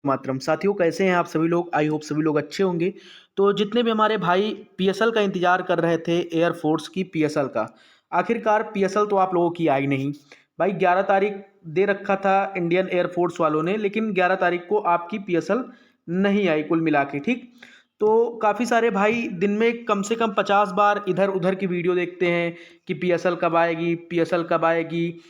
मातरम। साथियों, कैसे हैं आप सभी लोग? आई होप सभी लोग अच्छे होंगे। तो जितने भी हमारे भाई पीएसएल का इंतजार कर रहे थे, एयरफोर्स की पीएसएल का, आखिरकार पीएसएल तो आप लोगों की आई नहीं भाई। 11 तारीख दे रखा था इंडियन एयरफोर्स वालों ने, लेकिन 11 तारीख को आपकी पीएसएल नहीं आई कुल मिला के। ठीक, तो काफ़ी सारे भाई दिन में कम से कम 50 बार इधर उधर की वीडियो देखते हैं कि पीएसएल कब आएगी, पीएसएल कब आएगी।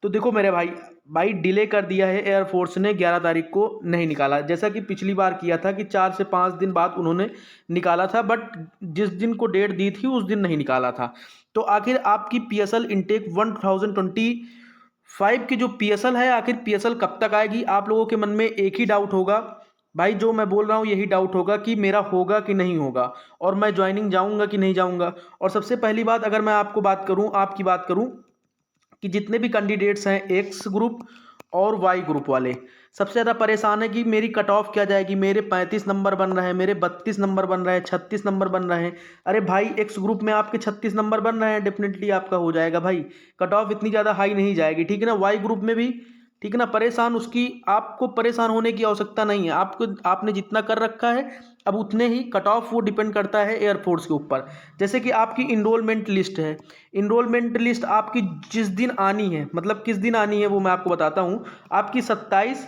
तो देखो मेरे भाई, डिले कर दिया है एयरफोर्स ने, 11 तारीख को नहीं निकाला, जैसा कि पिछली बार किया था कि 4 से 5 दिन बाद उन्होंने निकाला था, बट जिस दिन को डेट दी थी उस दिन नहीं निकाला था। तो आखिर आपकी पीएसएल इनटेक 1025 की जो पीएसएल है, आखिर पीएसएल कब तक आएगी? आप लोगों के मन में एक ही डाउट होगा भाई, जो मैं बोल रहा हूँ यही डाउट होगा कि मेरा होगा कि नहीं होगा, और मैं ज्वाइनिंग जाऊँगा कि नहीं जाऊँगा। और सबसे पहली बात, अगर मैं आपको बात करूँ, आपकी बात करूँ कि जितने भी कैंडिडेट्स हैं एक्स ग्रुप और वाई ग्रुप वाले, सबसे ज़्यादा परेशान है कि मेरी कट ऑफ क्या जाएगी। मेरे 35 नंबर बन रहे हैं, मेरे 32 नंबर बन रहे हैं, 36 नंबर बन रहे हैं। अरे भाई, एक्स ग्रुप में आपके 36 नंबर बन रहे हैं, डेफिनेटली आपका हो जाएगा भाई। कट ऑफ इतनी ज़्यादा हाई नहीं जाएगी, ठीक है ना। वाई ग्रुप में भी, ठीक है ना, परेशान उसकी, आपको परेशान होने की आवश्यकता नहीं है। आपको, आपने जितना कर रखा है अब उतने ही कट ऑफ, वो डिपेंड करता है एयरफोर्स के ऊपर। जैसे कि आपकी इनरोलमेंट लिस्ट है, इनरोलमेंट लिस्ट आपकी जिस दिन आनी है, मतलब किस दिन आनी है वो मैं आपको बताता हूँ। आपकी 27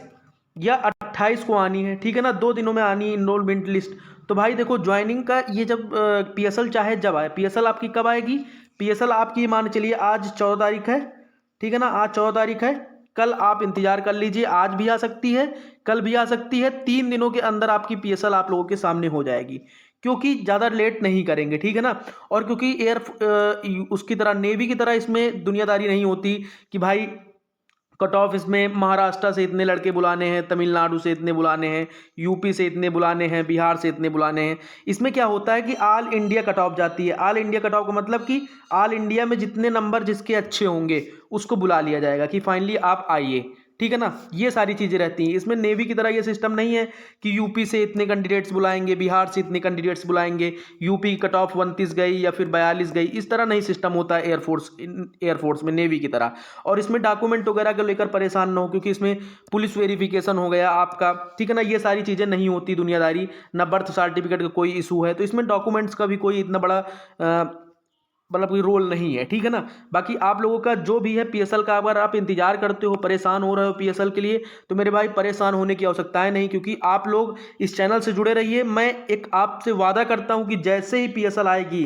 या 28 को आनी है, ठीक है ना, 2 दिनों में आनी है इनरोलमेंट लिस्ट। तो भाई देखो, ज्वाइनिंग का ये जब पीएसएल चाहे जब आए, पीएसएल आपकी कब आएगी? पीएसएल आपकी मान चलिए आज 14 तारीख है, ठीक है ना, आज 14 तारीख है। कल आप इंतजार कर लीजिए, आज भी आ सकती है, कल भी आ सकती है। 3 दिनों के अंदर आपकी पीएसएल आप लोगों के सामने हो जाएगी, क्योंकि ज़्यादा लेट नहीं करेंगे, ठीक है ना। और क्योंकि उसकी तरह, नेवी की तरह इसमें दुनियादारी नहीं होती कि भाई कट ऑफ इसमें महाराष्ट्र से इतने लड़के बुलाने हैं, तमिलनाडु से इतने बुलाने हैं, यूपी से इतने बुलाने हैं, बिहार से इतने बुलाने हैं। इसमें क्या होता है कि ऑल इंडिया कट ऑफ जाती है। ऑल इंडिया कट ऑफ का मतलब कि ऑल इंडिया में जितने नंबर जिसके अच्छे होंगे उसको बुला लिया जाएगा कि फाइनली आप आइए, ठीक है ना। ये सारी चीज़ें रहती हैं इसमें। नेवी की तरह ये सिस्टम नहीं है कि यूपी से इतने कैंडिडेट्स बुलाएंगे, बिहार से इतने कैंडिडेट्स बुलाएंगे, यूपी की कट ऑफ 29 गई या फिर 42 गई, इस तरह नहीं सिस्टम होता है एयरफोर्स में, नेवी की तरह। और इसमें डॉक्यूमेंट वगैरह को लेकर परेशान ना हो, क्योंकि इसमें पुलिस वेरिफिकेशन हो गया आपका, ठीक है ना, ये सारी चीज़ें नहीं होती दुनियादारी। ना बर्थ सर्टिफिकेट का कोई इशू है, तो इसमें डॉक्यूमेंट्स का भी कोई इतना बड़ा मतलब कोई रोल नहीं है, ठीक है ना। बाकी आप लोगों का जो भी है पीएसएल का, अगर आप इंतजार करते हो, परेशान हो रहे हो पीएसएल के लिए, तो मेरे भाई परेशान होने की आवश्यकता है नहीं, क्योंकि आप लोग इस चैनल से जुड़े रहिए। मैं एक आपसे वादा करता हूं कि जैसे ही पीएसएल आएगी,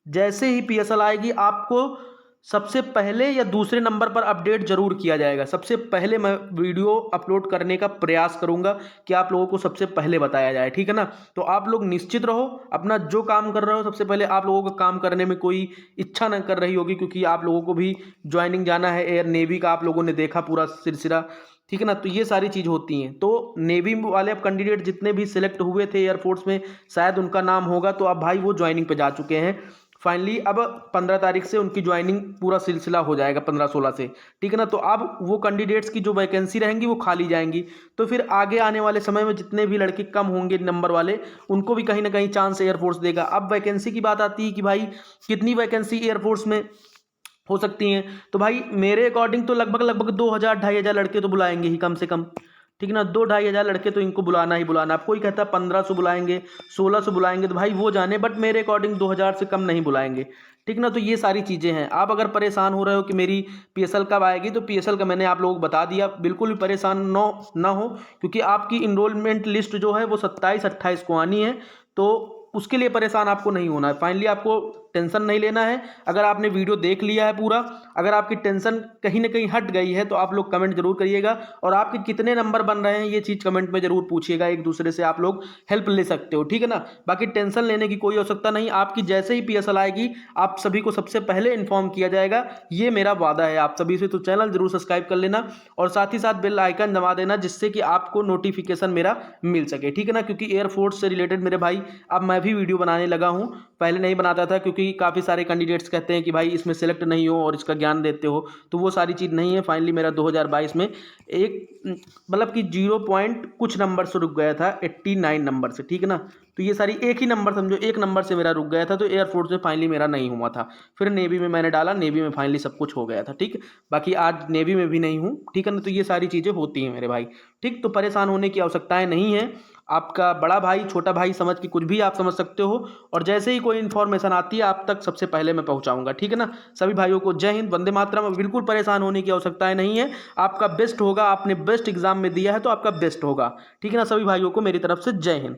जैसे ही पीएसएल आएगी, आपको सबसे पहले या दूसरे नंबर पर अपडेट जरूर किया जाएगा। सबसे पहले मैं वीडियो अपलोड करने का प्रयास करूंगा कि आप लोगों को सबसे पहले बताया जाए, ठीक है ना। तो आप लोग निश्चित रहो, अपना जो काम कर रहे हो, सबसे पहले आप लोगों को काम करने में कोई इच्छा न कर रही होगी, क्योंकि आप लोगों को भी ज्वाइनिंग जाना है एयर नेवी का, आप लोगों ने देखा पूरा सिलसिला, ठीक है ना। तो ये सारी चीज़ होती हैं। तो नेवी वाले अब कैंडिडेट जितने भी सिलेक्ट हुए थे एयरफोर्स में, शायद उनका नाम होगा, तो अब भाई वो ज्वाइनिंग पे जा चुके हैं फाइनली। अब 15 तारीख से उनकी ज्वाइनिंग पूरा सिलसिला हो जाएगा, 15-16 से, ठीक है ना। तो अब वो कैंडिडेट्स की जो वैकेंसी रहेंगी वो खाली जाएंगी, तो फिर आगे आने वाले समय में जितने भी लड़के कम होंगे नंबर वाले, उनको भी कहीं ना कहीं चांस एयरफोर्स देगा। अब वैकेंसी की बात आती है कि भाई कितनी वैकेंसी एयरफोर्स में हो सकती हैं, तो भाई मेरे अकॉर्डिंग तो लगभग लगभग 2000-2500 लड़के तो बुलाएंगे ही कम से कम, ठीक है ना। 2-2500 लड़के तो इनको बुलाना ही बुलाना। अब कोई कहता है 1500 बुलाएंगे, 1600 बुलाएंगे, तो भाई वो जाने, बट मेरे अकॉर्डिंग 2000 से कम नहीं बुलाएंगे, ठीक ना। तो ये सारी चीज़ें हैं। आप अगर परेशान हो रहे हो कि मेरी पीएसएल कब आएगी, तो पीएसएल का मैंने आप लोगों को बता दिया, बिल्कुल भी परेशान ना हो, क्योंकि आपकी इनरोलमेंट लिस्ट जो है वो 27-28 को आनी है। तो उसके लिए परेशान आपको नहीं होना है। फाइनली आपको टेंशन नहीं लेना है। अगर आपने वीडियो देख लिया है पूरा, अगर आपकी टेंशन कहीं ना कहीं हट गई है, तो आप लोग कमेंट जरूर करिएगा, और आपके कितने नंबर बन रहे हैं ये चीज़ कमेंट में जरूर पूछिएगा। एक दूसरे से आप लोग हेल्प ले सकते हो, ठीक है ना। बाकी टेंशन लेने की कोई आवश्यकता नहीं। आपकी जैसे ही पीएसएल आएगी, आप सभी को सबसे पहले इन्फॉर्म किया जाएगा, ये मेरा वादा है आप सभी से। तो चैनल जरूर सब्सक्राइब कर लेना, और साथ ही साथ बेल आइकन दबा देना, जिससे कि आपको नोटिफिकेशन मेरा मिल सके, ठीक है ना। क्योंकि एयरफोर्स से रिलेटेड मेरे भाई अब मैं मैं भी वीडियो बनाने लगा हूँ, पहले नहीं बनाता था क्योंकि काफ़ी सारे कैंडिडेट्स कहते हैं कि भाई इसमें सेलेक्ट नहीं हो और इसका ज्ञान देते हो, तो वो सारी चीज़ नहीं है। फाइनली मेरा 2022 में एक मतलब कि 0 पॉइंट कुछ नंबर से रुक गया था, 89 नंबर से, ठीक है ना। तो ये सारी एक ही नंबर, समझो एक नंबर से मेरा रुक गया था, तो एयरफोर्स में फाइनली मेरा नहीं हुआ था। फिर नेवी में मैंने डाला, नेवी में फाइनली सब कुछ हो गया था, ठीक। बाकी आज नेवी में भी नहीं हूँ, ठीक है ना। तो ये सारी चीज़ें होती हैं मेरे भाई, ठीक। तो परेशान होने की आवश्यकताएं नहीं है। आपका बड़ा भाई, छोटा भाई समझ के कुछ भी आप समझ सकते हो, और जैसे ही कोई इन्फॉर्मेशन आती है आप तक सबसे पहले मैं पहुंचाऊंगा, ठीक है ना। सभी भाइयों को जय हिंद, वंदे मातरम। बिल्कुल परेशान होने की आवश्यकताएं नहीं है, आपका बेस्ट होगा, आपने बेस्ट एग्जाम में दिया है तो आपका बेस्ट होगा, ठीक है ना। सभी भाइयों को मेरी तरफ से जय हिंद।